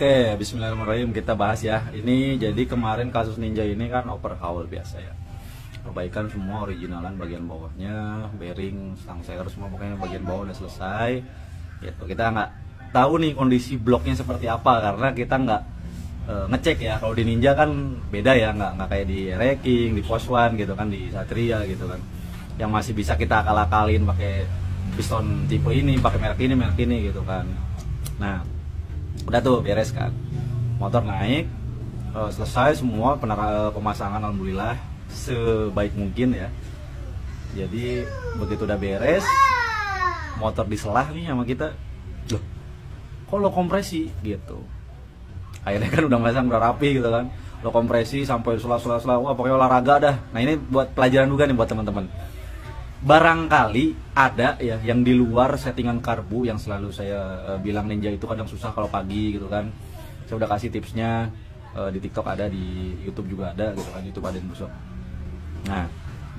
Oke, bismillahirrahmanirrahim, kita bahas ya. Ini jadi kemarin kasus Ninja ini kan overhaul biasa ya. Perbaikan semua originalan bagian bawahnya, bearing, stang seir semua pokoknya bagian bawah udah selesai. Gitu. Kita nggak tahu nih kondisi bloknya seperti apa karena kita nggak ngecek ya. Kalau di Ninja kan beda ya, nggak kayak di Reking, di Pos One gitu kan, di Satria gitu kan. Yang masih bisa kita akal-akalin pakai piston tipe ini, pakai merek ini gitu kan. Nah, udah tuh beres kan, motor naik, selesai semua pemasangan alhamdulillah sebaik mungkin ya. Jadi begitu udah beres, motor diselah nih sama kita, loh kok lo kompresi gitu. Akhirnya kan udah masang udah rapi gitu kan, lo kompresi sampai selah, wah pokoknya olahraga dah. Nah ini buat pelajaran juga nih buat teman-teman. Barangkali ada ya yang di luar settingan karbu yang selalu saya bilang Ninja itu kadang susah kalau pagi gitu kan. Saya udah kasih tipsnya di TikTok ada, di YouTube juga ada gitu kan, YouTube ada Busok. Nah,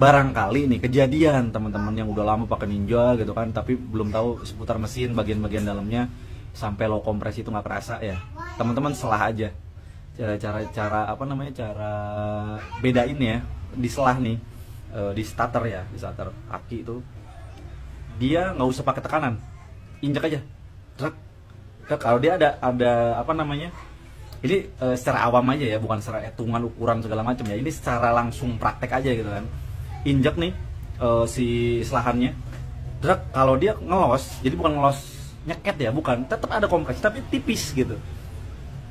barangkali nih kejadian teman-teman yang udah lama pakai Ninja gitu kan, tapi belum tahu seputar mesin bagian-bagian dalamnya sampai low compress itu nggak kerasa ya. Teman-teman selah aja. Cara apa namanya? Cara bedain ya di selah nih. Di starter ya, di starter aki itu dia nggak usah pakai tekanan, injak aja, truk. Kalau dia ada apa namanya, ini secara awam aja ya, bukan secara hitungan ukuran segala macam ya, ini secara langsung praktek aja gitu kan. Injak nih si selahannya, truk. Kalau dia ngelos, jadi bukan ngelos nyeket ya, bukan, tetap ada kompresi tapi tipis gitu,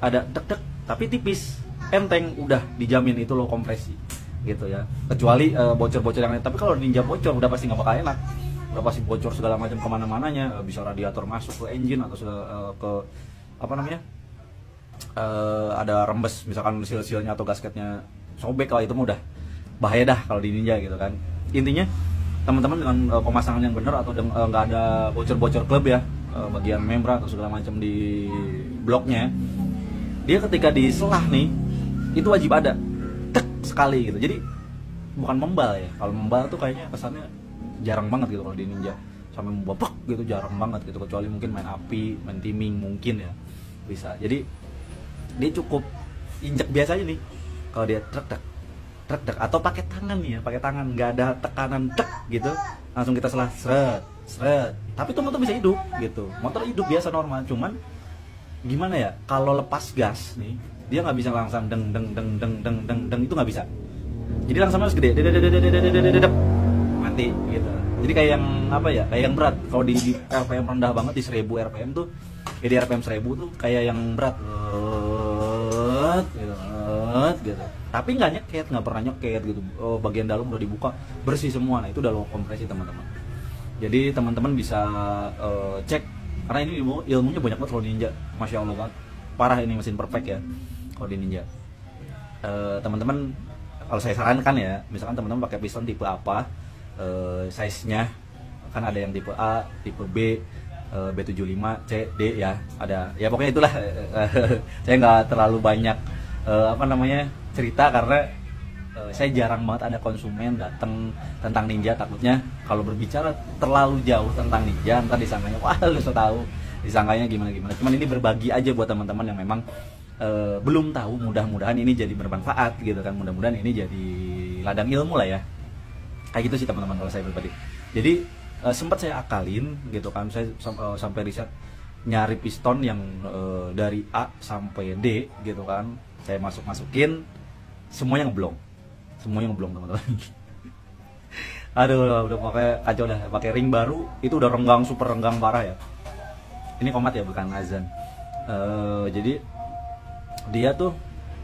ada dek tapi tipis, enteng, udah dijamin itu lo kompresi gitu ya, kecuali bocor-bocor yang lain. Tapi kalau Ninja bocor udah pasti nggak bakal enak, udah pasti bocor segala macam kemana-mananya, bisa radiator masuk ke engine atau ke apa namanya, ada rembes misalkan seal-sealnya atau gasketnya sobek, kalau itu udah bahaya dah kalau di Ninja gitu kan. Intinya teman-teman dengan pemasangan yang benar atau nggak ada bocor-bocor klub ya, bagian membran atau segala macam di bloknya, dia ketika diselah nih itu wajib ada sekali gitu. Jadi bukan membal ya, kalau membal tuh kayaknya kesannya jarang banget gitu kalau di Ninja, sampai membabak gitu jarang banget gitu, kecuali mungkin main api, main timing mungkin ya bisa. Jadi dia cukup injek biasa aja nih kalau dia trek atau pakai tangan nih ya, pakai tangan, nggak ada tekanan tek gitu, langsung kita selah seret, tapi tuh motor bisa hidup gitu, motor hidup biasa normal. Cuman gimana ya, kalau lepas gas nih dia nggak bisa langsung deng itu nggak bisa. Jadi langsung harus gede mati gitu. Jadi kayak yang apa ya, kayak yang berat. Kalau di RPM rendah banget di 1000 RPM tuh, ya di RPM 1000 tuh kayak yang berat gitu. Tapi nggak nyeket, nggak pernah nyeket gitu. Bagian dalam udah dibuka bersih semua. Nah itu udah low kompresi teman-teman. Jadi teman-teman bisa cek, karena ini ilmunya banyak banget kalau Ninja, masya Allah banget, parah ini mesin perfect ya kalau di Ninja. Teman-teman kalau saya sarankan ya, misalkan teman-teman pakai piston tipe apa, size-nya kan ada yang tipe A, tipe B, B75, C, D ya, ada ya pokoknya itulah. Saya nggak terlalu banyak apa namanya cerita karena saya jarang banget ada konsumen datang tentang Ninja, takutnya kalau berbicara terlalu jauh tentang Ninja ntar disangkanya wah lu so tahu, disangkanya gimana. Cuman ini berbagi aja buat teman-teman yang memang belum tahu, mudah-mudahan ini jadi bermanfaat gitu kan, mudah-mudahan ini jadi ladang ilmu lah ya, kayak gitu sih teman-teman kalau saya pribadi. Jadi sempat saya akalin gitu kan, saya sampai riset nyari piston yang dari A sampai D gitu kan, saya masukin semuanya ngeblong teman-teman. Aduh, udah pakai kacau dah, pakai ring baru itu udah renggang, super renggang parah ya. Ini komat ya, bukan azan. Jadi dia tuh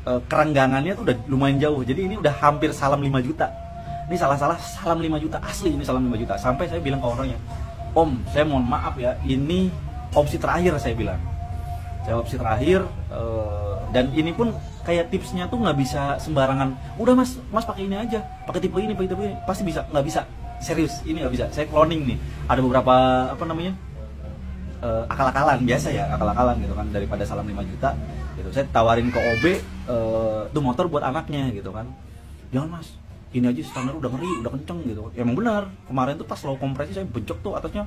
kerenggangannya tuh udah lumayan jauh. Jadi ini udah hampir salam 5 juta. Ini salah salam 5 juta asli, ini salam 5 juta. Sampai saya bilang ke ownernya, "Om, saya mohon maaf ya, ini opsi terakhir," saya bilang. Saya opsi terakhir, dan ini pun kayak tipsnya tuh nggak bisa sembarangan. Udah mas pakai ini aja, pakai tipe ini, pasti bisa. Nggak bisa, serius, ini nggak bisa. Saya cloning nih, ada beberapa apa namanya, akal-akalan biasa ya, akal-akalan gitu kan, daripada salam 5 juta gitu. Saya tawarin ke OB tuh motor buat anaknya gitu kan, jangan mas, ini aja standar udah ngeri, udah kenceng gitu. Emang benar, kemarin tuh pas low kompresi saya bencok tuh atasnya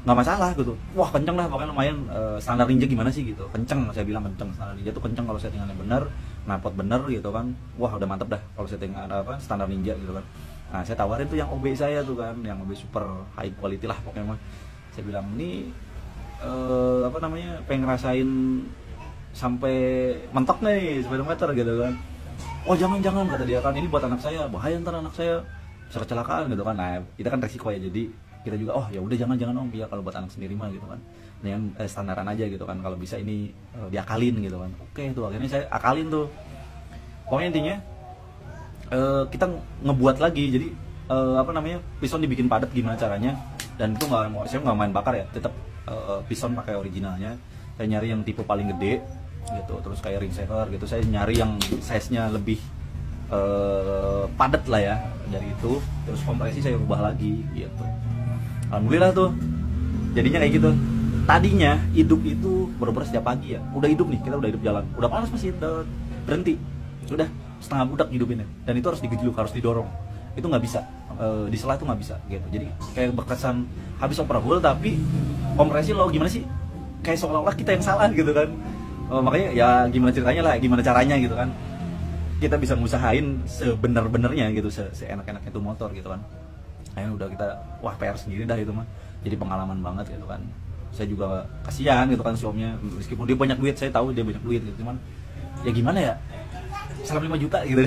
nggak masalah gitu. Wah kenceng lah pokoknya lumayan. Standar ninja gimana sih gitu, kenceng, saya bilang kenceng. Standar ninja tuh kenceng kalau settingannya bener, knalpot bener gitu kan. Wah udah mantep dah kalau settingan apa standar ninja gitu kan. Nah saya tawarin tuh yang OB saya tuh kan, yang OB super high quality lah pokoknya mah. Saya bilang ini apa namanya, pengen ngerasain sampai mentok nih speedometer gitu kan. Oh jangan kata dia kan, ini buat anak saya, bahaya ntar anak saya bisa kecelakaan gitu kan. Nah kita kan resiko ya, jadi kita juga oh ya udah jangan om, ya kalau buat anak sendiri mah gitu kan, yang standaran aja gitu kan, kalau bisa ini diakalin gitu kan. Oke tuh akhirnya saya akalin tuh. Pokoknya intinya kita ngebuat lagi, jadi apa namanya, piston dibikin padat gimana caranya, dan itu saya nggak main bakar ya, tetap piston pakai originalnya. Saya nyari yang tipe paling gede gitu, terus kayak ring saver gitu, saya nyari yang size nya lebih padat lah ya dari itu. Terus kompresi saya ubah lagi gitu. Alhamdulillah tuh jadinya kayak gitu. Tadinya hidup itu bener-bener setiap pagi ya, udah hidup nih, kita udah hidup jalan, udah panas masih berhenti, udah setengah budak hidupinnya, dan itu harus digejluk, harus didorong, itu nggak bisa, di sela itu nggak bisa gitu. Jadi kayak berkesan habis operable, tapi kompresi lo gimana sih, kayak seolah-olah kita yang salah gitu kan. Makanya ya gimana ceritanya lah, gimana caranya gitu kan, kita bisa ngusahain sebenar-benarnya gitu, seenak-enaknya itu motor gitu kan. Akhirnya udah kita, wah PR sendiri dah itu mah, jadi pengalaman banget gitu kan. Saya juga kasihan gitu kan si omnya, meskipun dia banyak duit, saya tahu dia banyak duit gitu, cuman ya gimana ya, 5 juta gitu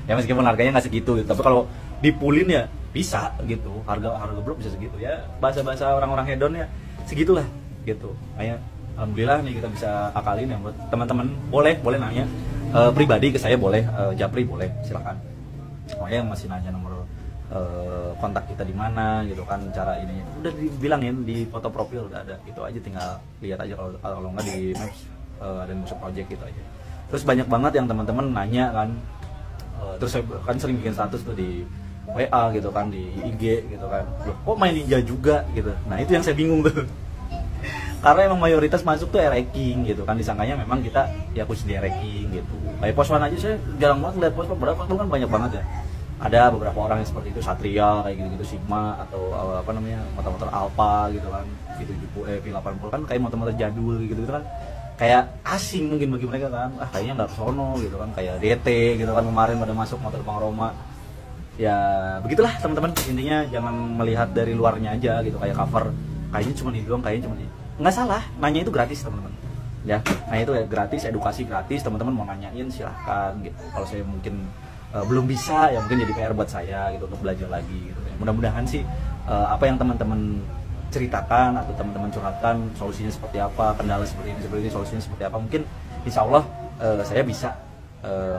ya, meskipun harganya nggak segitu gitu, tapi kalau dipulin ya bisa gitu, harga belum bisa segitu ya, bahasa orang-orang hedon ya segitulah gitu. Kayak alhamdulillah nih kita bisa akalin ya. Buat teman-teman boleh nanya pribadi ke saya, boleh Japri boleh, silakan. Makanya yang masih nanya nomor kontak kita di mana gitu kan, cara ini udah dibilangin di foto profil udah ada, itu aja tinggal lihat aja, kalau nggak di Maps ada Musuh Project gitu aja. Terus banyak banget yang teman-teman nanya kan, terus saya kan sering bikin status tuh di WA gitu kan, di IG gitu kan, loh kok main ninja juga gitu. Nah itu yang saya bingung tuh karena emang mayoritas masuk tuh ranking gitu kan, disangkanya memang kita ya khusus di ranking gitu. Kayak Pos One aja saya jarang banget lihat Pos One, berapa kan banyak banget ya. Ada beberapa orang yang seperti itu, Satria kayak gitu, Sigma atau apa namanya, motor-motor Alpha gitu kan, V80 kan kayak motor-motor jadul gitu kan, kayak asing mungkin bagi mereka kan, kayaknya nggak kesono gitu kan, kayak DT gitu kan kemarin pada masuk motor Bang Roma. Ya begitulah teman-teman, intinya jangan melihat dari luarnya aja gitu, kayak cover kayaknya cuma ini doang, kayaknya cuma ini. Nggak salah, nanya itu gratis teman-teman ya, nanya itu ya gratis, edukasi gratis, teman-teman mau nanyain silahkan gitu. Kalau saya mungkin belum bisa ya, mungkin jadi PR buat saya gitu untuk belajar lagi gitu ya. Mudah-mudahan sih apa yang teman-teman ceritakan atau teman-teman curhatkan, solusinya seperti apa, kendala seperti ini, solusinya seperti apa, mungkin insya Allah saya bisa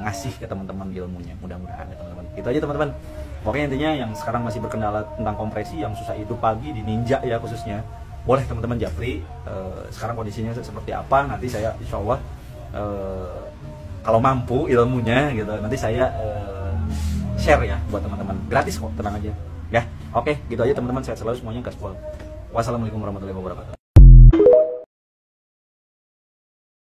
ngasih ke teman-teman ilmunya, mudah-mudahan ya teman-teman. Itu aja teman-teman. Pokoknya intinya yang sekarang masih berkendala tentang kompresi, yang susah hidup pagi di Ninja ya khususnya, boleh teman-teman Japri sekarang kondisinya seperti apa, nanti saya insya Allah kalau mampu ilmunya gitu, nanti saya share ya buat teman-teman, gratis kok, tenang aja ya. Oke gitu aja teman-teman, sehat selalu semuanya, gaspol. Wassalamualaikum warahmatullahi wabarakatuh.